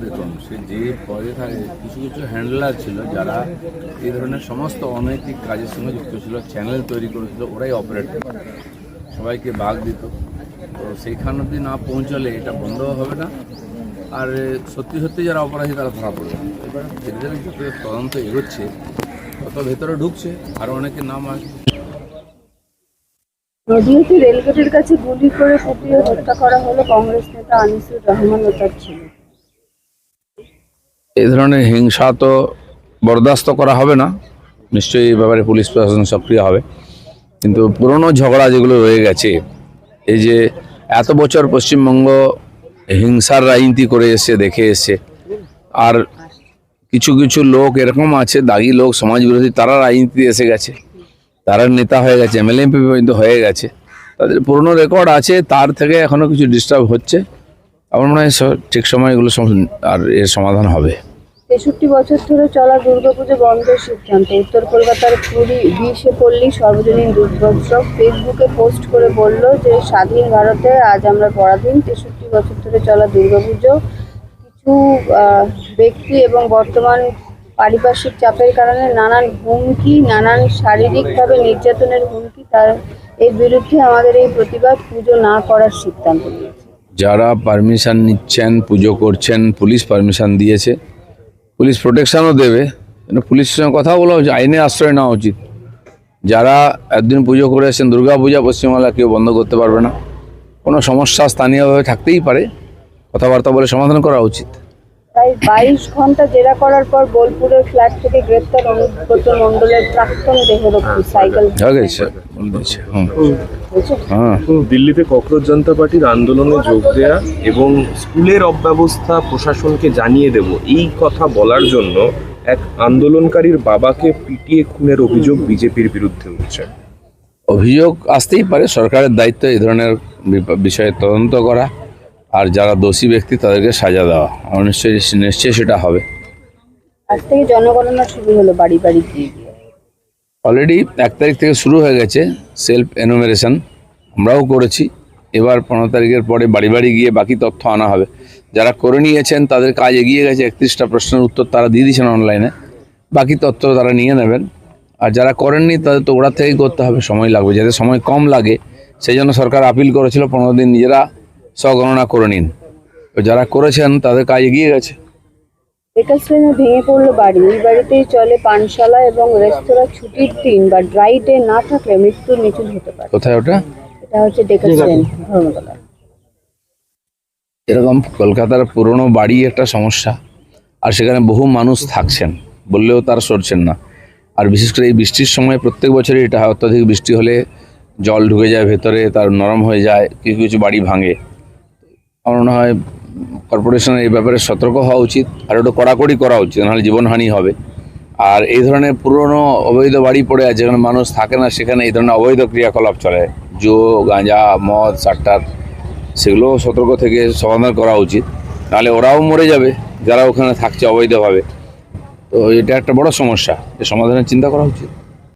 দেখুন, সে যে পদে থাকে কিছু কিছু হ্যান্ডলার ছিল যারা এই ধরনের সমস্ত অনৈতিক কাজের সঙ্গে যুক্ত ছিল, চ্যানেল তৈরি করেছিল, ওরাই অপারেট করে সবাইকে ভাগ দিত। তো সেইখান অবধি না পৌঁছালে এটা বন্ধ হবে না, আর সত্যি সত্যি যারা অপরাধী তারা ধরা পড়বে। এবার ধীরে ধীরে যত তদন্ত এগোচ্ছে তত ভেতরে ঢুকছে, আরও অনেকের নাম আসবে। নদীয়াতে রেলগেটের কাছে গুলি করে কুপিয়ে হত্যা করা হলো কংগ্রেস নেতা আনিসুর রহমান ও তার ছেলে। এই ধরনের হিংসা তো বরদাস্ত করা হবে না, নিশ্চয়ই এই ব্যাপারে পুলিশ প্রশাসন সক্রিয় হবে। কিন্তু পুরনো ঝগড়া যেগুলো রয়ে গেছে, এই যে এত বছর পশ্চিমবঙ্গ হিংসার রাজনীতি করে এসছে, দেখে এসছে, আর কিছু কিছু লোক এরকম আছে, দাগি লোক, সমাজ বিরোধী, তারা রাজনীতিতে এসে গেছে, তারা নেতা হয়ে গেছে, এমএলএ এমপি পর্যন্ত হয়ে গেছে। তাদের পুরনো রেকর্ড আছে, তার থেকে এখনও কিছু ডিস্টার্ব হচ্ছে। আমার মনে হয় ঠিক সময় এগুলো আর এর সমাধান হবে। 63 বছর ধরে চলা দুর্গাপুজো বন্ধের সিদ্ধান্ত। উত্তর কলকাতার 20 পল্লী সর্বজনীন দুর্গোৎসব ফেসবুকে পোস্ট করে বলল যে স্বাধীন ভারতে আজ আমরা পরাধীন। 63 বছর ধরে চলা দুর্গাপুজো কিছু ব্যক্তি এবং বর্তমান পারিপার্শ্বিক চাপের কারণে নানান হুমকি, নানান শারীরিকভাবে নির্যাতনের হুমকি, তার এর বিরুদ্ধে আমাদের এই প্রতিবাদ, পুজো না করার সিদ্ধান্ত নিয়েছে। যারা পারমিশন নিচ্ছেন, পুজো করছেন, পুলিশ পারমিশন দিয়েছে, পুলিশ প্রোটেকশনও দেবে, কিন্তু পুলিশের সঙ্গে কথা বলা উচিত, আইনে আশ্রয় নেওয়া উচিত। যারা একদিন পুজো করে এসেছেন, দুর্গা পূজা পশ্চিমবাংলা কেউ বন্ধ করতে পারবে না। কোনো সমস্যা স্থানীয়ভাবে থাকতেই পারে, কথাবার্তা বলে সমাধান করা উচিত। প্রায় 22 ঘন্টা জেরা করার পর বোলপুরের ফ্ল্যাট থেকে গ্রেফতার অনুব্রত মণ্ডলের প্রাক্তন দেহরক্ষী সাইকেল। দিল্লিতে ককরোচ জনতা পার্টির আন্দোলনে যোগ দেয়া এবং স্কুলের অব্যবস্থা প্রশাসনকে জানিয়ে দেব, এই কথা বলার জন্য এক আন্দোলনকারীর বাবাকে পিটিয়ে খুনের অভিযোগ বিজেপির বিরুদ্ধে উঠছে। অভিযোগ আসতেই পারে, সরকারের দায়িত্ব এই ধরনের বিষয়ে তদন্ত করা, আর যারা দোষী ব্যক্তি তাদেরকে সাজা দেওয়া। আমার নিশ্চয়ই সেটা হবে। আজ থেকে জনগণনা শুরু হলো বাড়ি বাড়ি গিয়ে। অলরেডি 1 তারিখ থেকে শুরু হয়ে গেছে সেলফ এনুমেরেশন, আমরাও করেছি। এবার 15 তারিখের পরে বাড়ি বাড়ি গিয়ে বাকি তথ্য আনা হবে। যারা করে নিয়েছেন তাদের কাজ এগিয়ে গেছে, 31টা প্রশ্নের উত্তর তারা দিয়ে দিয়েছেন অনলাইনে, বাকি তথ্য তারা নিয়ে নেবেন। আর যারা করেননি তাদের তো ওরা থেকেই করতে হবে, সময় লাগবে। যাতে সময় কম লাগে সেই জন্য সরকার আপিল করেছিল 15 দিন নিজেরা স্বগণনা করে নিন। যারা করেছেন তাদের কাজ এগিয়ে গেছে। বেকার শ্রেণী ভেঙে পড়লো বাড়ি। এই বাড়িতেই চলে পানশালা এবং রেস্তোরাঁ। ছুটির দিন বা ড্রাই ডে না থাকলে মৃত্যুর মিছিল হতে পারে। কোথায় ওটা? এটা হচ্ছে বেকার শ্রেণী ধর্মতলা। এরকম কলকাতার পুরনো বাড়ি একটা সমস্যা, আর সেখানে বহু মানুষ থাকছেন, বললেও তারা সরছেন না। আর বিশেষ করে এই বৃষ্টির সময় প্রত্যেক বছরই এটা হয়, অত্যাধিক বৃষ্টি হলে জল ঢুকে যায় ভেতরে, তার নরম হয়ে যায়, কিছু কিছু বাড়ি ভাঙে। আমার মনে হয় কর্পোরেশনের এই ব্যাপারে সতর্ক হওয়া উচিত, আর ওটা কড়াকড়ি করা উচিত, নাহলে জীবনহানি হবে। আর এই ধরনের পুরনো অবৈধ বাড়ি পড়ে আছে, যেখানে মানুষ থাকে না, সেখানে এই ধরনের অবৈধ ক্রিয়াকলাপ চলে, জুয়ো, গাঁজা, মদ, সাট্টার, সেগুলো সতর্ক থেকে সমাধান করা উচিত, নাহলে ওরাও মরে যাবে যারা ওখানে থাকছে অবৈধভাবে। তো এটা একটা বড় সমস্যা, এর সমাধানের চিন্তা করা উচিত।